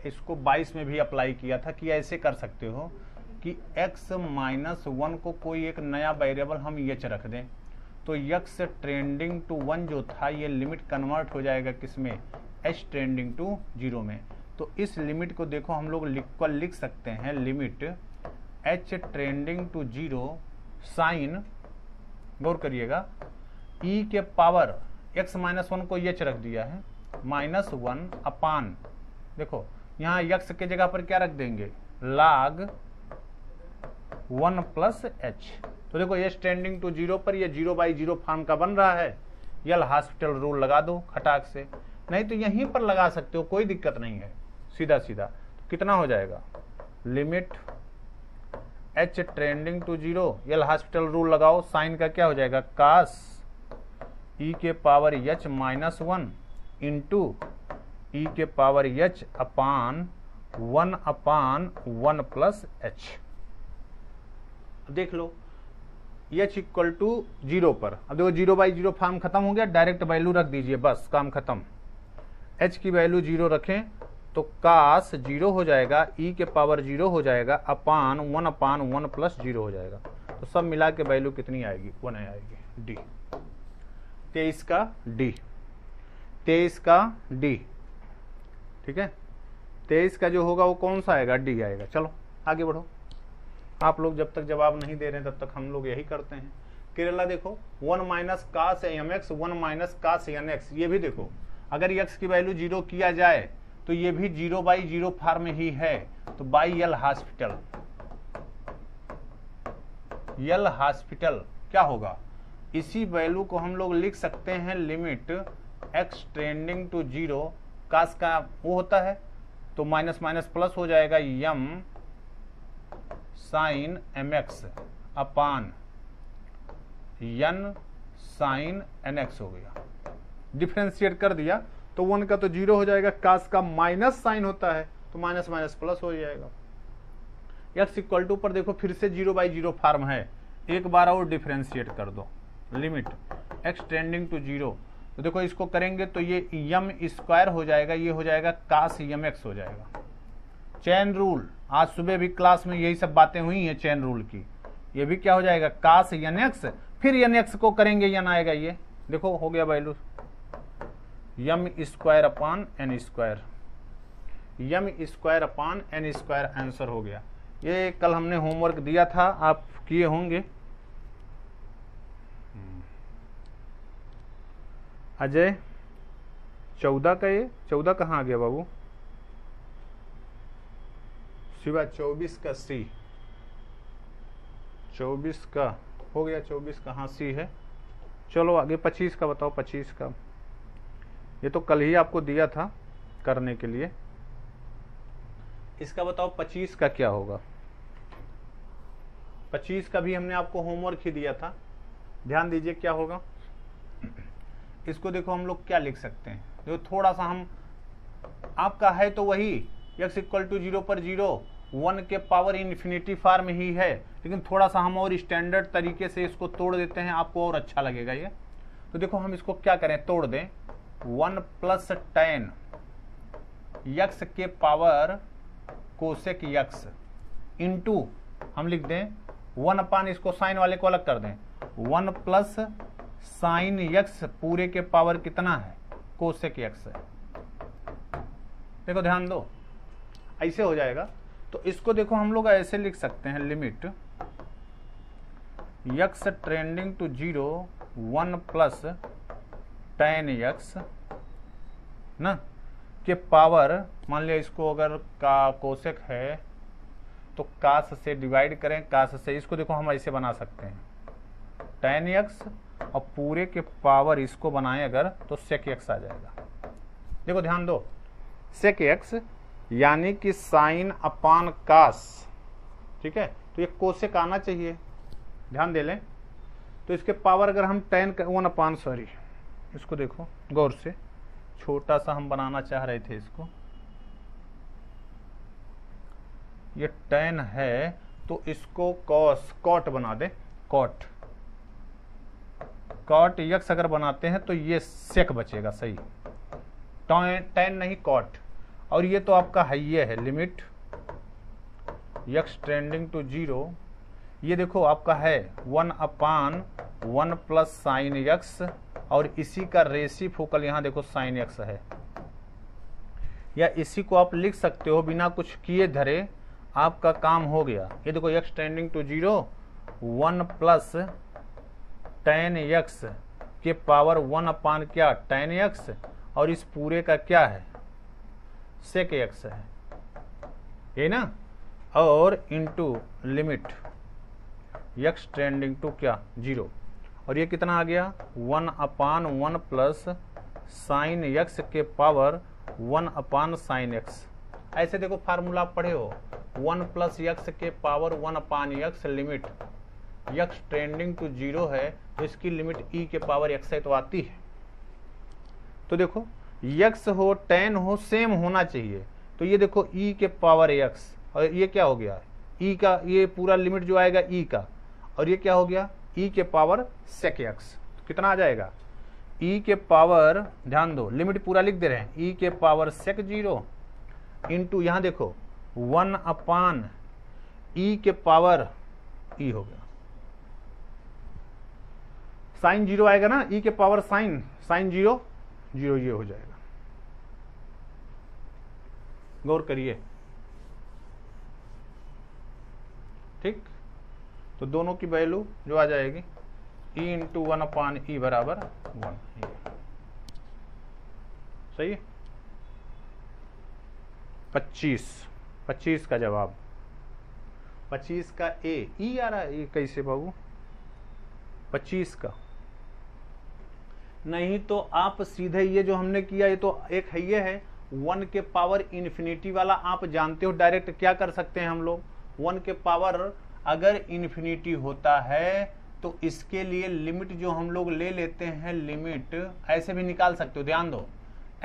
इसको 22 में भी अप्लाई किया था कि ऐसे कर सकते हो कि x माइनस 1 को कोई एक नया वेरिएबल हम h रख दें, तो x ट्रेंडिंग टू 1 जो था ये लिमिट कन्वर्ट हो जाएगा किसमें, h ट्रेंडिंग टू 0 में। तो इस लिमिट को देखो हम लोग लिख सकते हैं limit h trending to 0 sign, गौर करिएगा, e के पावर x माइनस 1 को h रख दिया है माइनस 1 अपान, देखो यहाँ x के जगह पर क्या रख देंगे, log 1 प्लस h। तो देखो ये ट्रेंडिंग टू 0 पर ये 0/0 फॉर्म का बन रहा है, यल हॉस्पिटल रूल लगा दो खटाक से, नहीं तो यहीं पर लगा सकते हो, कोई दिक्कत नहीं है, सीधा सीधा। तो कितना हो जाएगा, limit h trending to 0, L hospital rule लगाओ, साइन का क्या हो जाएगा, कास e के power h minus 1 into e के power h upon 1 plus h। देख लो h इक्वल टू 0 पर, अब देखो 0/0 फॉर्म खत्म हो गया, डायरेक्ट वैल्यू रख दीजिए, बस काम खत्म। h की वैल्यू 0 रखें तो कास 0 हो जाएगा, e के पावर 0 हो जाएगा अपान 1 प्लस 0 हो जाएगा। तो सब मिला के वैल्यू कितनी आएगी, 1 आएगी, डी। 23 का डी, ठीक है, 23 का जो होगा वो कौन सा आएगा, डी आएगा। चलो आगे बढ़ो, आप लोग जब तक जवाब नहीं दे रहे हैं तब तक हम लोग यही करते हैं। केरला देखो 1 minus cos mx 1 minus cos nx, ये भी देखो अगर x की वैल्यू 0 किया जाए तो ये भी 0/0 फॉर्म ही है, तो by L hospital, L hospital क्या होगा, इसी वैल्यू को हम लोग लिख सकते हैं लिमिट x ट्रेंडिंग टू 0, कास का वो होता है तो माइनस माइनस प्लस हो जाएगा, यम साइन mx अपान n साइन nx हो गया, डिफरेंशिएट कर दिया तो 1 का तो 0 हो जाएगा, कास का माइनस साइन होता है तो माइनस माइनस प्लस हो जाएगा। x इक्वल टू पर देखो फिर से 0/0 फॉर्म है, एक बार और डिफरेंशिएट कर दो, लिमिट x ट्रेंडिंग टू 0, तो देखो इसको करेंगे तो ये यम स्क्वायर हो जाएगा, ये हो जाएगा कास mx हो जाएगा। चैन रूल, आज सुबह भी क्लास में यही सब बातें हुई हैं चैन रूल की, ये भी क्या हो जाएगा, कास nx, फिर nx को करेंगे n आएगा, ये देखो हो गया value M square upon N square, M square upon N square answer हो गया। ये कल हमने होमवर्क दिया था, आप किए होंगे। अजय 14 का, ये 14 कहाँ आ गया बाबू, शिवा 24 का सी, 24 का हो गया, 24 कहाँ सी है। चलो आगे 25 का बताओ, 25 का ये तो कल ही आपको दिया था करने के लिए, इसका बताओ 25 का क्या होगा। 25 का भी हमने आपको होमवर्क ही दिया था, ध्यान दीजिए क्या होगा। इसको देखो हम लोग क्या लिख सकते हैं, जो थोड़ा सा हम, आपका है तो वही x इक्वल टू 0 पर 0 1 के पावर इन्फिनिटी फॉर्म ही है, लेकिन थोड़ा सा हम और स्टैंडर्ड तरीके से इसको तोड़ देते हैं, आपको और अच्छा लगेगा ये। तो देखो हम इसको क्या करें, तोड़ दें, 1 प्लस tan x के पावर कोसेक x इंटू हम लिख दें 1 अपान, इसको साइन वाले को अलग कर दें, 1 प्लस साइन x पूरे के पावर कितना है, कोसेक x है। देखो ध्यान दो, ऐसे हो जाएगा। तो इसको देखो हम लोग ऐसे लिख सकते हैं, limit x trending to 0 1 plus tan x ना के पावर, मान लिया इसको अगर का कोसेक है तो कास से डिवाइड करें, कास से, इसको देखो हम ऐसे बना सकते हैं tan x और पूरे के पावर इसको बनाएं अगर तो sec x आ जाएगा। देखो ध्यान दो, sec x यानी कि साइन अपान कास, ठीक है, तो ये कोसेक आना चाहिए, ध्यान दे लें। तो इसके पावर अगर हम tan 1 अपान, सॉरी इसको देखो गौर से, छोटा सा हम बनाना चाह रहे थे इसको, ये tan है तो इसको कॉस कॉट बना दे, कॉट कॉट x अगर बनाते हैं तो ये सेक बचेगा, सही, tan नहीं कॉट। और ये तो आपका है, ये है लिमिट x टेंडिंग टू 0, ये देखो आपका है 1/1 प्लस साइन एक्स, और इसी का रेसिप्रोकल यहाँ देखो साइन एक्स है, या इसी को आप लिख सकते हो बिना कुछ किए धरे, आपका काम हो गया। ये देखो x tending to 0 1 plus tan x के पावर 1 क्या tan x, और इस पूरे का क्या है sec x है, ये ना, और into limit x tending to क्या 0, और ये कितना आ गया 1/1 प्लस साइन x के पावर 1 साइन x। ऐसे देखो फार्मूला आप पढ़े हो, 1 प्लस x के power 1/x limit x tending to 0 है, तो इसकी लिमिट e के पावर x है, तो आती है। तो देखो x हो tan हो सेम होना चाहिए, तो ये देखो e के पावर x, और ये क्या हो गया e का, ये पूरा लिमिट जो आएगा e का, और ये क्या हो गया e के पावर sec x, तो कितना आ जाएगा e के पावर, ध्यान दो लिमिट पूरा लिख दे रहे हैं, e के पावर sec 0 इंटू यहाँ देखो 1 e के पावर e हो गया, साइन 0 आएगा ना, e के पावर साइन 0 0, ये हो जाएगा। गौर करिए, ठीक। तो दोनों की वैल्यू जो आ जाएगी e इंटू 1/e बराबर 1, सही है। 25 का जवाब, 25 का e आ रहा है, ये कैसे बाबू 25 का नहीं, तो आप सीधे ये जो हमने किया, ये तो एक है, ये है 1 के पावर इन्फिनिटी वाला, आप जानते हो डायरेक्ट क्या कर सकते हैं हम लोग, 1 के पावर अगर इन्फिनिटी होता है तो इसके लिए लिमिट जो हम लोग ले लेते हैं, लिमिट ऐसे भी निकाल सकते हो, ध्यान दो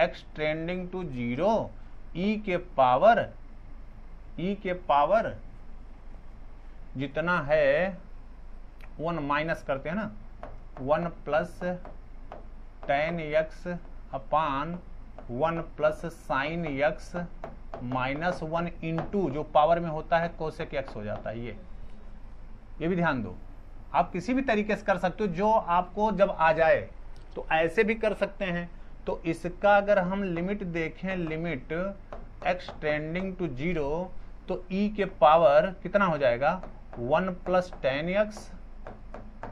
x टेंडिंग टू 0 e के पावर जितना है 1 माइनस करते हैं ना, 1 प्लस tan x अपान 1 plus sine x minus 1 into जो पावर में होता है कोसेक x हो जाता है। ये भी ध्यान दो, आप किसी भी तरीके से कर सकते हो, जो आपको जब आ जाए, तो ऐसे भी कर सकते हैं। तो इसका अगर हम लिमिट देखें, लिमिट x टेंडिंग टू 0, तो e के पावर कितना हो जाएगा 1 plus tan x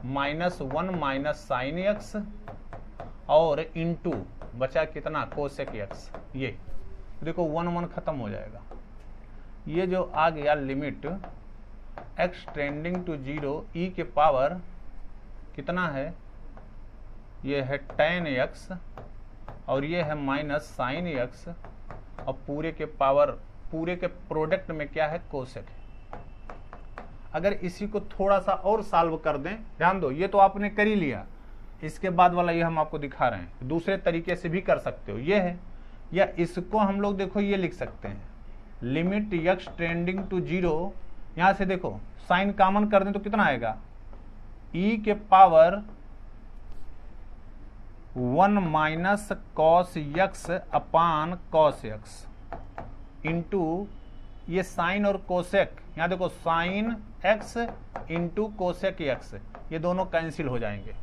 minus 1 minus sine x, और इंटू बचा कितना कोसेक x। ये देखो 1 खत्म हो जाएगा, ये जो आ गया limit x tending to 0 e के पावर कितना है, ये है tan x, और ये है माइनस साइन x, और पूरे के पावर, पूरे के प्रोडक्ट में क्या है कोसेक है। अगर इसी को थोड़ा सा और सॉल्व कर दें, ध्यान दो ये तो आपने कर ही लिया, इसके बाद वाला ये हम आपको दिखा रहे हैं, दूसरे तरीके से भी कर सकते हो, ये है, या इसको हम लोग देखो ये लिख सकते हैं, लिमिट x टेंडिंग टू 0, यहां से देखो साइन कॉमन कर दें तो कितना आएगा e के power 1 minus cos x upon cos x into ये साइन और कोसेक, यहां देखो sine x into cosec x, ये दोनों कैंसिल हो जाएंगे,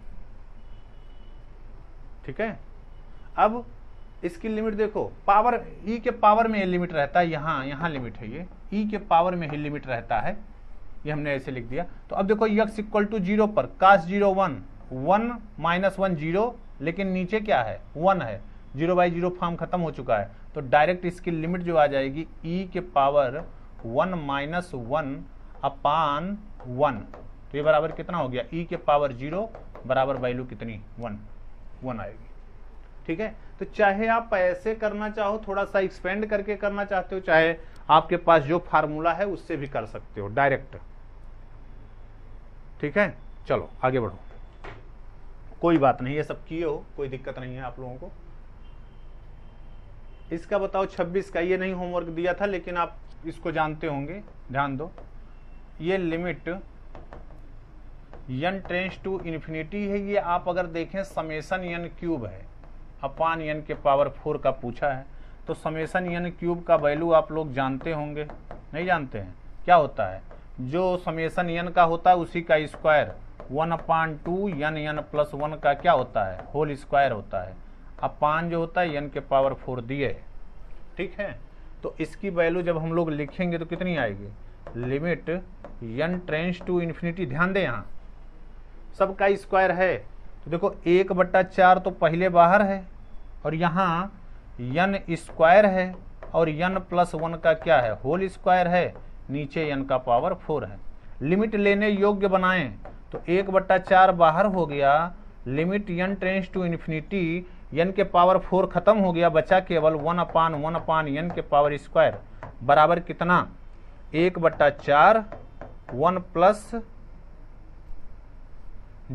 ठीक है। अब इसकी लिमिट देखो, पावर e के पावर में ये लिमिट रहता है, यहाँ लिमिट है, ये e के पावर में ही लिमिट रहता है, ये हमने ऐसे लिख दिया। तो अब देखो x इक्वल टू 0 पर cos 0 1 माइनस 1 0, लेकिन नीचे क्या है 1 है, 0/0 फॉर्म खत्म हो चुका है, तो डायरेक्ट इसकी लिमिट जो आ जाएगी e के पावर 1 माइनस 1 अपान 1, तो ये बराबर कितना हो गया e के पावर 0 बराबर वैल्यू कितनी 1 आएगी, ठीक है। तो चाहे आप ऐसे करना चाहो, थोड़ा सा एक्सपेंड करके करना चाहते हो, चाहे आपके पास जो फार्मूला है उससे भी कर सकते हो डायरेक्ट, ठीक है। चलो आगे बढ़ो, कोई बात नहीं, ये सब किए हो, कोई दिक्कत नहीं है आप लोगों को। इसका बताओ 26 का, ये नहीं होमवर्क दिया था लेकिन आप इसको जानते होंगे, ध्यान दो, ये limit n tends to infinity है, ये आप अगर देखें समेशन n क्यूब है, अपान n के पावर 4 का पूछा है, तो समेशन n क्यूब का वैल्यू आप लोग जानते होंगे, नहीं जानते हैं? क्या होता है? जो समेशन n का होता है उसी का स्क्वायर 1/2 n प्लस 1 का क्या होता है? होल स्क्वायर होता है। अपान जो होता है n के पावर 4 दिए, ठीक है। तो इसकी वैल्यू जब हम लोग लिखेंगे तो कितनी आएगी? Limit n tends to infinity. ध्यान दें यहाँ सबका स्क्वायर है तो देखो 1/4 तो पहले बाहर है और यहाँ n स्क्वायर है और n प्लस 1 का क्या है? होल स्क्वायर है, नीचे n का पावर 4 है। लिमिट लेने योग्य बनाएं तो 1/4 बाहर हो गया, limit n tends to infinity, n के पावर 4 खत्म हो गया, बचा केवल 1/n के पावर स्क्वायर बराबर कितना? 1/4 1 प्लस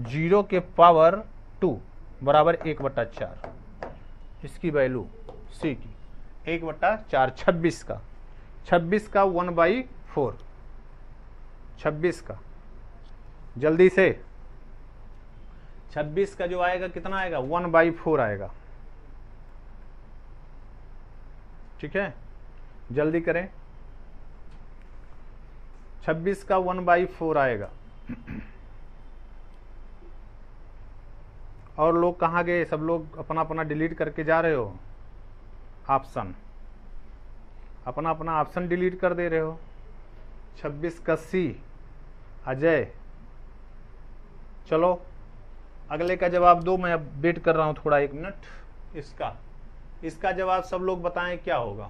0 के पावर 2 बराबर 1/4। इसकी वैल्यू सी की 1/4 26 का 1/4 26 का, जल्दी से 26 का जो आएगा कितना आएगा? 1/4 आएगा, ठीक है। जल्दी करें, 26 का 1/4 आएगा। और लोग कहाँ गए? सब लोग अपना अपना डिलीट करके जा रहे हो ऑप्शन, अपना अपना ऑप्शन डिलीट कर दे रहे हो। 26 का सी अजय, चलो अगले का जवाब दो, मैं अब वेट कर रहा हूं थोड़ा 1 मिनट। इसका जवाब सब लोग बताएं क्या होगा?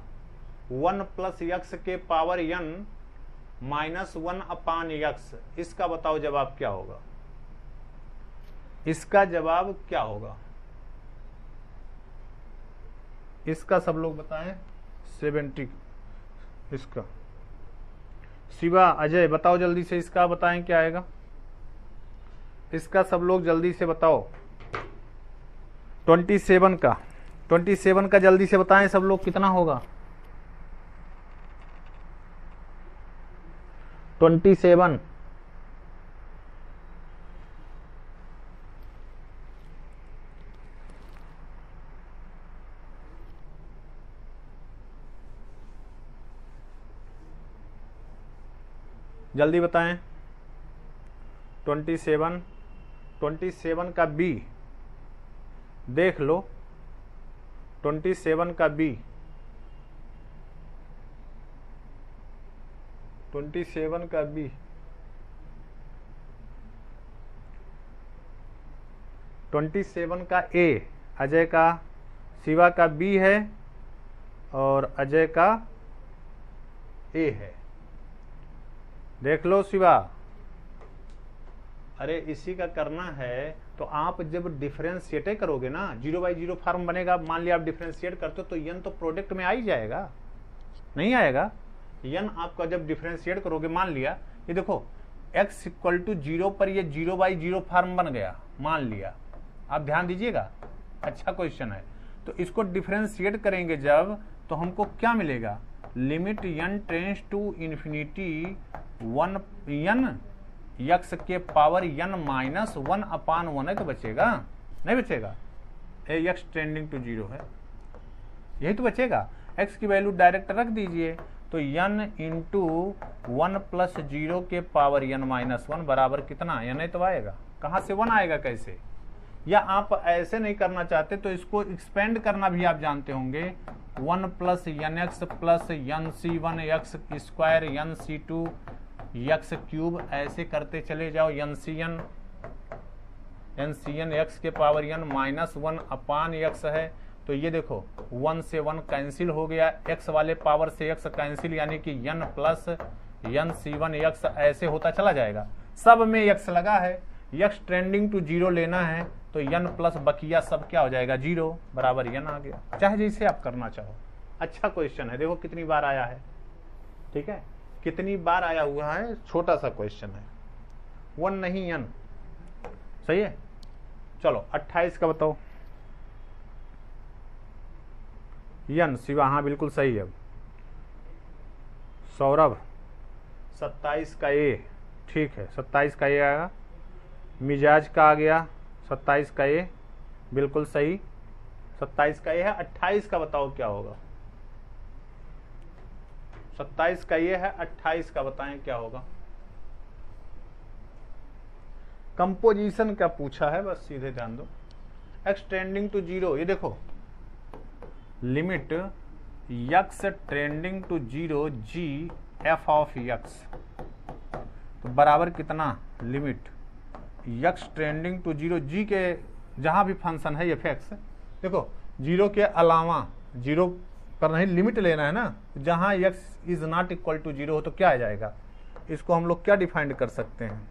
1 प्लस यक्स के पावर n माइनस 1/x। इसका बताओ जवाब क्या होगा? इसका जवाब क्या होगा? इसका सब लोग बताएं। 70 इसका। शिवा अजय बताओ जल्दी से, इसका बताएं क्या आएगा? इसका सब लोग जल्दी से बताओ। 27 का जल्दी से बताएं सब लोग, कितना होगा? 27 जल्दी बताएं। 27 का बी देख लो, 27 का बी, 27 का बी, 27 का ए, अजय का, शिवा का बी है और अजय का ए है। देख लो शिवा, अरे इसी का करना है। तो आप जब डिफरेंशिएट करोगे ना, 0/0 फॉर्म बनेगा। मान लिया आप डिफरेंशिएट करते हो तो n तो प्रोडक्ट में आ ही जाएगा, नहीं आएगा? n आपका जब डिफरेंशिएट करोगे, मान लिया ये देखो x = 0 पर ये 0/0 फॉर्म बन गया, मान लिया। आप ध्यान दीजिएगा, अच्छा क्वेश्चन है। तो इसको डिफरेंशिएट करेंगे जब, तो हमको क्या मिलेगा? Limit n tends to infinity 1n x के पावर n माइनस 1/1 है तो बचेगा, नहीं बचेगा? एक्स टेंडिंग टू 0 है, यही तो बचेगा। x की वैल्यू डायरेक्ट रख दीजिए, तो n इंटू 1 प्लस 0 के पावर n माइनस 1 बराबर कितना? n तो आएगा, कहाँ से 1 आएगा? कैसे? या आप ऐसे नहीं करना चाहते तो इसको एक्सपेंड करना भी आप जानते होंगे। 1 plus nx plus nc1 x square nc2 x cube, ऐसे करते चले जाओ। ncn x के पावर n माइनस 1/x है, तो ये देखो 1 से 1 कैंसिल हो गया, x वाले पावर से x कैंसिल, यानी कि n प्लस nc1 x ऐसे होता चला जाएगा। सब में x लगा है, x ट्रेंडिंग टू 0 लेना है तो n प्लस बकिया सब क्या हो जाएगा? 0 बराबर n आ गया। चाहे जैसे आप करना चाहो। अच्छा क्वेश्चन है, देखो कितनी बार आया है, ठीक है, कितनी बार आया हुआ है। छोटा सा क्वेश्चन है, 1 नहीं n, सही है। चलो 28 का बताओ। n शिवा, हाँ बिल्कुल सही है। सौरभ 27 का ए, ठीक है, 27 का ए आएगा। मिजाज का आ गया 27 का ए, बिल्कुल सही, 27 का ए है। 28 का बताओ क्या होगा? 27 का ये है, 28 का बताएं क्या होगा। कंपोजिशन क्या पूछा है, बस सीधे ध्यान दो। x टेंडिंग टू 0, ये देखो limit x tending to 0 g f of x, तो बराबर कितना, limit x tending to 0 g के जहां भी फंक्शन है f x, देखो 0 के अलावा, 0 पर नहीं लिमिट लेना है ना, जहां x is not equal to 0 हो तो क्या आ जाएगा, इसको हम लोग क्या डिफाइंड कर सकते हैं,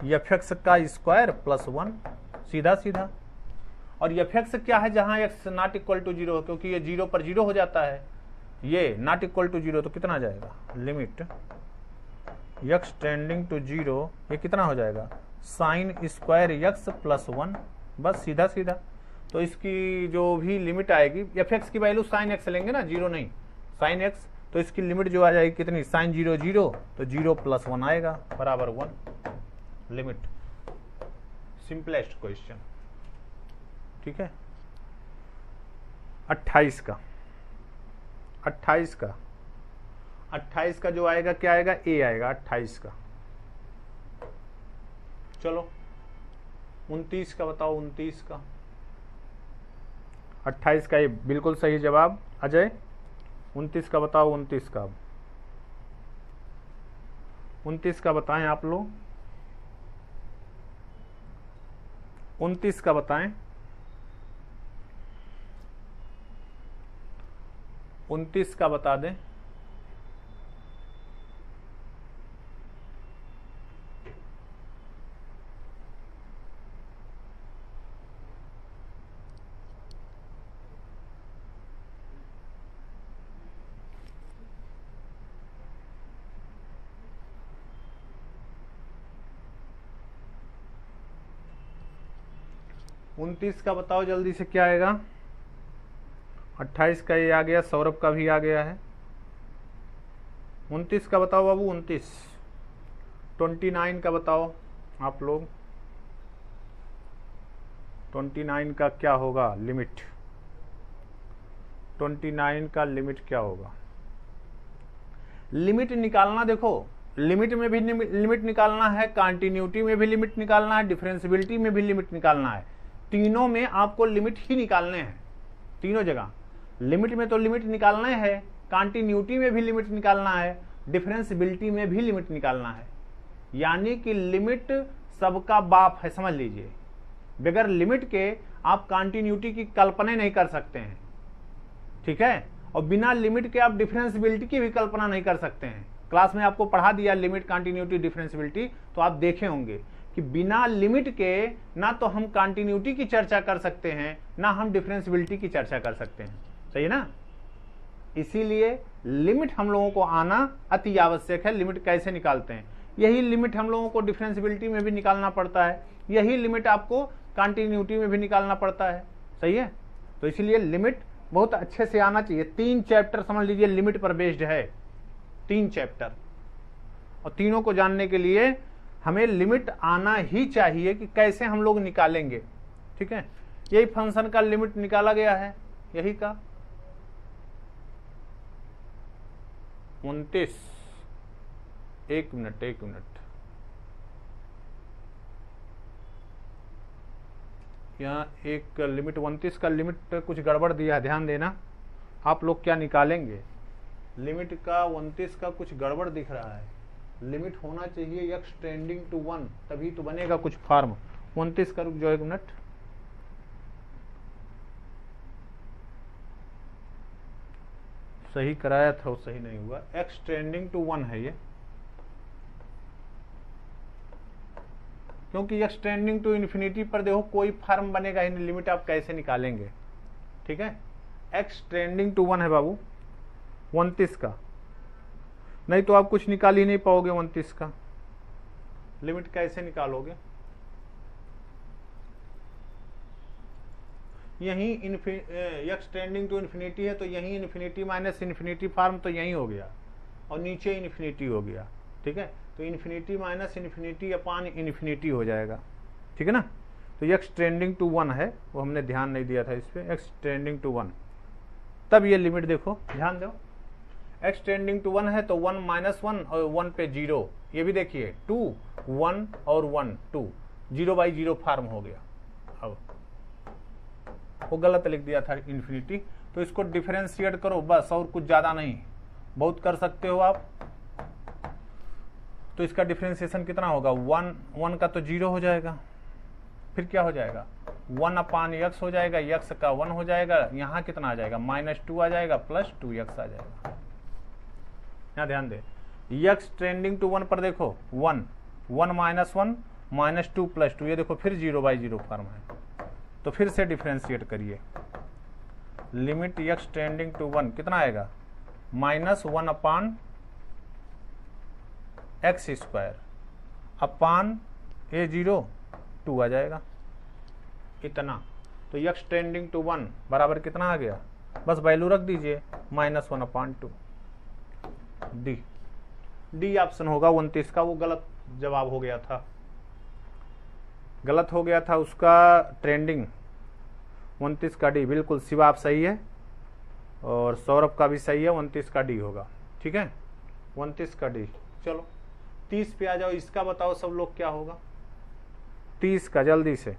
एफ एक्स का स्क्वायर प्लस 1, सीधा सीधा। और एफ एक्स क्या है, जहां एक्स नॉट इक्वल टू 0 हो, क्योंकि ये 0 पर 0 हो जाता है, ये नॉट इक्वल टू 0 तो कितना आ जाएगा, लिमिट एक्स टेंडिंग टू 0, ये कितना हो जाएगा, साइन स्क्वायर एक्स प्लस 1, बस सीधा सीधा। तो इसकी जो भी लिमिट आएगी, एफ एक्स की वैल्यू साइन एक्स लेंगे ना, 0 नहीं साइन एक्स, तो इसकी लिमिट जो आ जाएगी कितनी, साइन 0 0, तो 0 प्लस 1 आएगा बराबर 1, लिमिट। सिंपलेस्ट क्वेश्चन, ठीक है। 28 का 28 का जो आएगा क्या आएगा, ए आएगा 28 का। चलो 29 का बताओ, 29 का, 28 का ये बिल्कुल सही जवाब अजय। 29 का बताओ, 29 का, 29 का बताएं आप लोग, 29 का बताएं, 29 का बता दें। उनतीस का बताओ जल्दी से क्या आएगा। 28 का ये आ गया, सौरभ का भी आ गया है। 29 का बताओ बाबू, 29। 29 का बताओ आप लोग, 29 का क्या होगा लिमिट, 29 का लिमिट क्या होगा। लिमिट निकालना, देखो लिमिट में भी लिमिट निकालना है, कंटिन्यूटी में भी लिमिट निकालना है, डिफरेंशियबिलिटी में भी लिमिट निकालना है। तीनों में आपको लिमिट ही निकालने हैं, तीनों जगह। लिमिट में तो लिमिट निकालना है, कंटिन्यूटी में भी लिमिट निकालना है, डिफरेंशियबिलिटी में भी लिमिट निकालना है। यानी कि लिमिट सबका बाप है, समझ लीजिए। बगैर लिमिट के आप कंटिन्यूटी की कल्पना नहीं कर सकते हैं, ठीक है। और बिना लिमिट के आप डिफरेंशियबिलिटी की भी कल्पना नहीं कर सकते हैं। क्लास में आपको पढ़ा दिया लिमिट, कंटिन्यूटी, डिफरेंशियबिलिटी, तो आप देखे होंगे कि बिना लिमिट के ना तो हम कंटिन्यूटी की चर्चा कर सकते हैं, ना हम डिफरेंशियबिलिटी की चर्चा कर सकते हैं, सही है ना। इसीलिए लिमिट हम लोगों को आना अति आवश्यक है। लिमिट कैसे निकालते हैं, यही लिमिट हम लोगों को डिफरेंशियबिलिटी में भी निकालना पड़ता है, यही लिमिट आपको कंटिन्यूटी में भी निकालना पड़ता है, सही है। तो इसीलिए लिमिट बहुत अच्छे से आना चाहिए। 3 चैप्टर समझ लीजिए लिमिट पर बेस्ड है, 3 चैप्टर, और तीनों को जानने के लिए हमें लिमिट आना ही चाहिए कि कैसे हम लोग निकालेंगे, ठीक है। यही फंक्शन का लिमिट निकाला गया है, यही का 29। एक मिनट, यहाँ एक लिमिट 29 का लिमिट कुछ गड़बड़ दिया है, ध्यान देना। आप लोग क्या निकालेंगे, लिमिट का 29 का कुछ गड़बड़ दिख रहा है। लिमिट होना चाहिए x टेंडिंग टू 1, तभी तो बनेगा कुछ फॉर्म। 29 का रुक जाओ एक मिनट, सही कराया था वो सही नहीं हुआ। x टेंडिंग टू 1 है ये, क्योंकि x टेंडिंग टू इन्फिनिटी पर देखो कोई फॉर्म बनेगा ही नहीं, लिमिट आप कैसे निकालेंगे, ठीक है। x टेंडिंग टू 1 है बाबू 29 का, नहीं तो आप कुछ निकाल ही नहीं पाओगे। 29 का लिमिट कैसे निकालोगे, यही x टेंडिंग टू इन्फिनिटी है तो यही इन्फिनिटी माइनस इन्फिनिटी फॉर्म तो यही हो गया, और नीचे इन्फिनिटी हो गया, ठीक है। तो इन्फिनिटी माइनस इन्फिनिटी अपान इन्फिनिटी हो जाएगा, ठीक है ना। तो x टेंडिंग टू 1 है, वो हमने ध्यान नहीं दिया था इस पे, x टेंडिंग टू 1, तब ये लिमिट देखो ध्यान दो। x टेंडिंग टू 1 है तो 1 -1 और 1 पे 0, ये भी देखिए 2 1 और 1 2, 0/0 फॉर्म हो गया। अब वो गलत लिख दिया था इन्फिनिटी, तो इसको डिफरेंशिएट करो बस, और कुछ ज्यादा नहीं, बहुत कर सकते हो आप। तो इसका डिफरेंशिएशन कितना होगा, 1 का तो 0 हो जाएगा, फिर क्या हो जाएगा 1/x हो जाएगा, x का 1 हो जाएगा, यहाँ कितना आ जाएगा -2 आ जाएगा, +2x आ जाएगा। यहाँ ध्यान दे, x ट्रेंडिंग टू 1 पर देखो 1 1 -1 -2 +2, ये देखो फिर 0/0 फॉर्म है। तो फिर से डिफरेंशिएट करिए, लिमिट x टेंडिंग टू 1 कितना आएगा -1/x² अपान a0 2 आ जाएगा इतना। तो x टेंडिंग टू 1 बराबर कितना आ गया, बस वैल्यू रख दीजिए -1/2। डी ऑप्शन होगा 29 का, वो गलत जवाब हो गया था, गलत हो गया था उसका ट्रेंडिंग। 29 का डी, बिल्कुल शिवा आप सही है और सौरभ का भी सही है, 29 का डी होगा। ठीक है 29 का डी। चलो 30 पे आ जाओ, इसका बताओ सब लोग क्या होगा 30 का, जल्दी से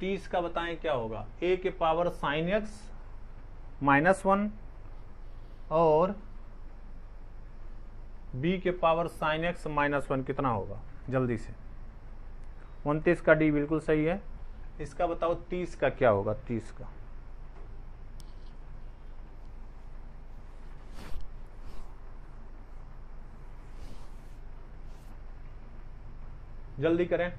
30 का बताएं क्या होगा। a के पावर sin x -1 और b के पावर sin x -1 कितना होगा, जल्दी से। 29 का डी बिल्कुल सही है, इसका बताओ 30 का क्या होगा, 30 का। जल्दी करें।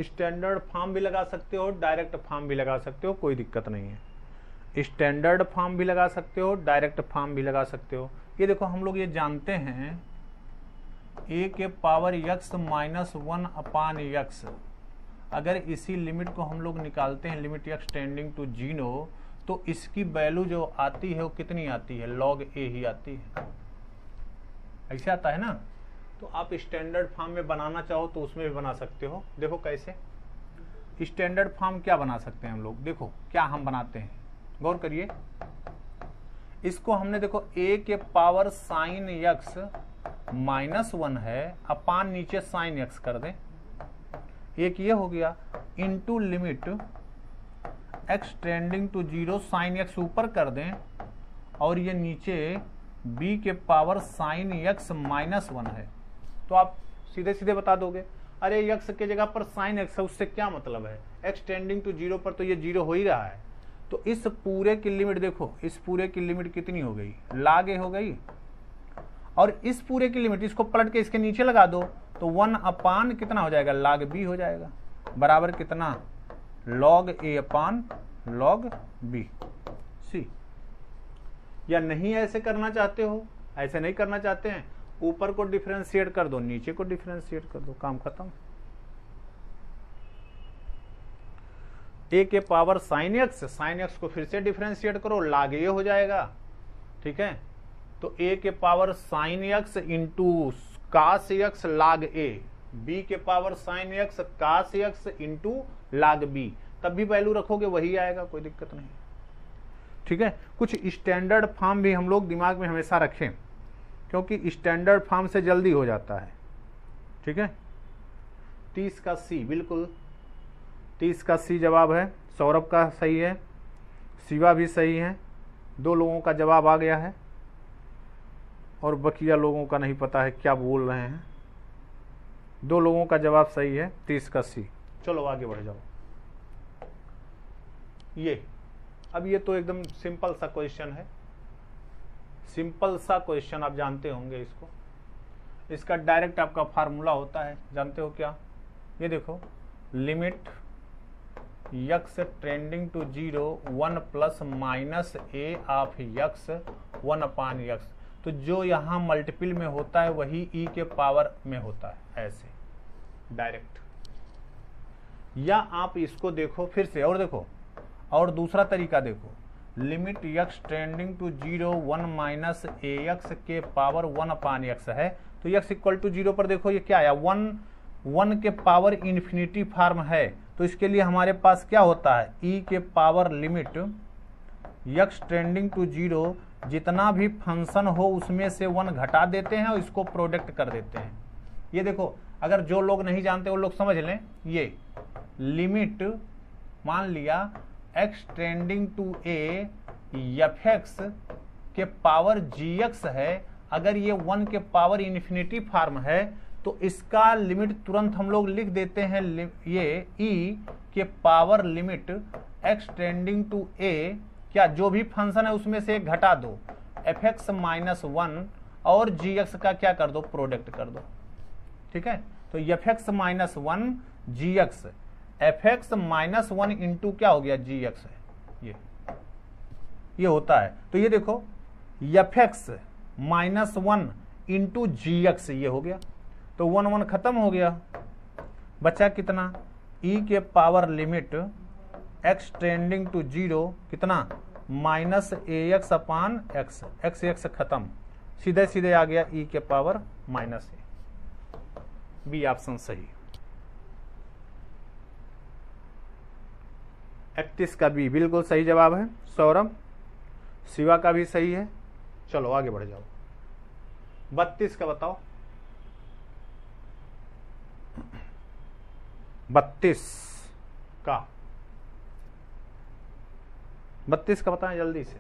स्टैंडर्ड फॉर्म भी लगा सकते हो, डायरेक्ट फॉर्म भी लगा सकते हो, कोई दिक्कत नहीं है। स्टैंडर्ड फॉर्म भी लगा सकते हो, डायरेक्ट फॉर्म भी लगा सकते हो। ये देखो हम लोग ये जानते हैं a के पावर x -1/x, अगर इसी लिमिट को हम लोग निकालते हैं, लिमिट x टेंडिंग टू 0, तो इसकी वैल्यू जो आती है वो कितनी आती है, log a ही आती है, ऐसे आता है ना। तो आप स्टैंडर्ड फॉर्म में बनाना चाहो तो उसमें भी बना सकते हो। देखो कैसे स्टैंडर्ड फॉर्म क्या बना सकते हैं हम लोग, देखो क्या हम बनाते हैं, गौर करिए। इसको हमने देखो a के पावर sin x -1 है, अपान नीचे sin x कर दें, एक ये हो गया, into limit x tending to 0 sin x ऊपर कर दें, और ये नीचे b के पावर sin x -1 है। तो आप सीधे सीधे बता दोगे, अरे x के जगह पर sin x है, उससे क्या मतलब है, x टेंडिंग टू 0 पर तो ये 0 हो ही रहा है। तो इस पूरे की लिमिट देखो, इस पूरे की लिमिट कितनी हो गई, log a हो गई, और इस पूरे की लिमिट इसको पलट के इसके नीचे लगा दो तो 1 अपान कितना हो जाएगा, log b हो जाएगा, बराबर कितना log a upon log b c। या नहीं ऐसे करना चाहते हो, ऐसे नहीं करना चाहते हैं, ऊपर को डिफरेंशिएट कर दो, नीचे को डिफरेंशिएट कर दो, काम खत्म। a के पावर sin x को फिर से डिफरेंशिएट करो, log a हो जाएगा। ठीक है, तो a के power sin x into cos x log a, b के power sin x cos x into log b, तब भी वैल्यू रखोगे वही आएगा, कोई दिक्कत नहीं। ठीक है, कुछ स्टैंडर्ड फॉर्म भी हम लोग दिमाग में हमेशा रखें, क्योंकि स्टैंडर्ड फॉर्म से जल्दी हो जाता है। ठीक है 30 का सी, बिल्कुल 30 का सी जवाब है, सौरभ का सही है, शिवा भी सही है, 2 लोगों का जवाब आ गया है, और बकिया लोगों का नहीं पता है क्या बोल रहे हैं। 2 लोगों का जवाब सही है, 30 का सी। चलो आगे बढ़ जाओ। अब ये तो एकदम सिंपल सा क्वेश्चन है, सिंपल सा क्वेश्चन, आप जानते होंगे इसको। इसका डायरेक्ट आपका फार्मूला होता है, जानते हो क्या, ये देखो limit x tending to 0 1 ± a of x 1/x, तो जो यहाँ मल्टीपल में होता है वही e के पावर में होता है, ऐसे डायरेक्ट। या आप इसको देखो फिर से, और देखो, और दूसरा तरीका देखो, limit x tending to 0 1 minus a x के पावर 1 अपान एक्स है। तो यक्स इक्वल टू 0 पर देखो ये क्या आया, 1 के पावर इन्फिनिटी फॉर्म है। तो इसके लिए हमारे पास क्या होता है, ई के power limit x tending to 0, जितना भी फंक्शन हो उसमें से 1 घटा देते हैं और इसको प्रोडक्ट कर देते हैं। ये देखो, अगर जो लोग नहीं जानते वो लोग समझ लें, ये लिमिट मान लिया x tending to a f x के पावर जी एक्स है। अगर ये 1 के पावर इन्फिनिटी फॉर्म है तो इसका लिमिट तुरंत हम लोग लिख देते हैं, ये ई के power limit x tending to A, क्या जो भी फंक्शन है उसमें से एक घटा दो, एफ एक्स माइनस 1 और जी एक्स का क्या कर दो, प्रोडक्ट कर दो। ठीक है, तो F X minus 1 G X, F X minus 1 into क्या हो गया, जी एक्स है, ये होता है। तो ये देखो एफ एक्स माइनस 1 इंटू जी एक्स, ये हो गया। तो 1 1 खत्म हो गया, बचा कितना, ई के power limit x tending to 0 कितना, minus a x upon x, x x खत्म, सीधे सीधे आ गया ई के power minus a. B option सही। 31 का बी बिल्कुल सही जवाब है। सौरभ, शिवा का भी सही है। चलो आगे बढ़ जाओ, 32 का बताओ। 32 का बताएं जल्दी से।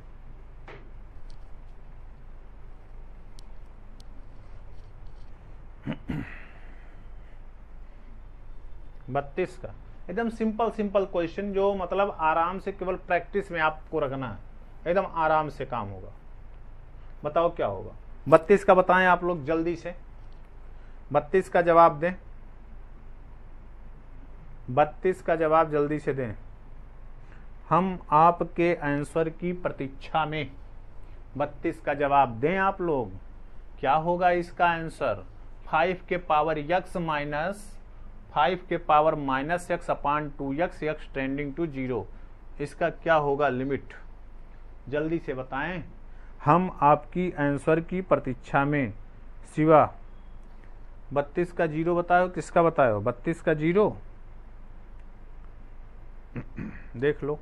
बत्तीस का एकदम सिंपल क्वेश्चन, जो मतलब आराम से केवल प्रैक्टिस में आपको रखना है, एकदम आराम से काम होगा। बताओ क्या होगा। 32 का बताएं आप लोग जल्दी से, 32 का जवाब दें, 32 का जवाब जल्दी से दें। हम आपके आंसर की प्रतीक्षा में। 32 का जवाब दें आप लोग। क्या होगा इसका आंसर, 5 के पावर यक्स माइनस 5 के power minus x upon 2x x tending to 0। इसका क्या होगा लिमिट, जल्दी से बताएं। हम आपकी आंसर की प्रतीक्षा में। शिवा 32 का 0 बताओ, किसका बताओ, 32 का 0 देख लो।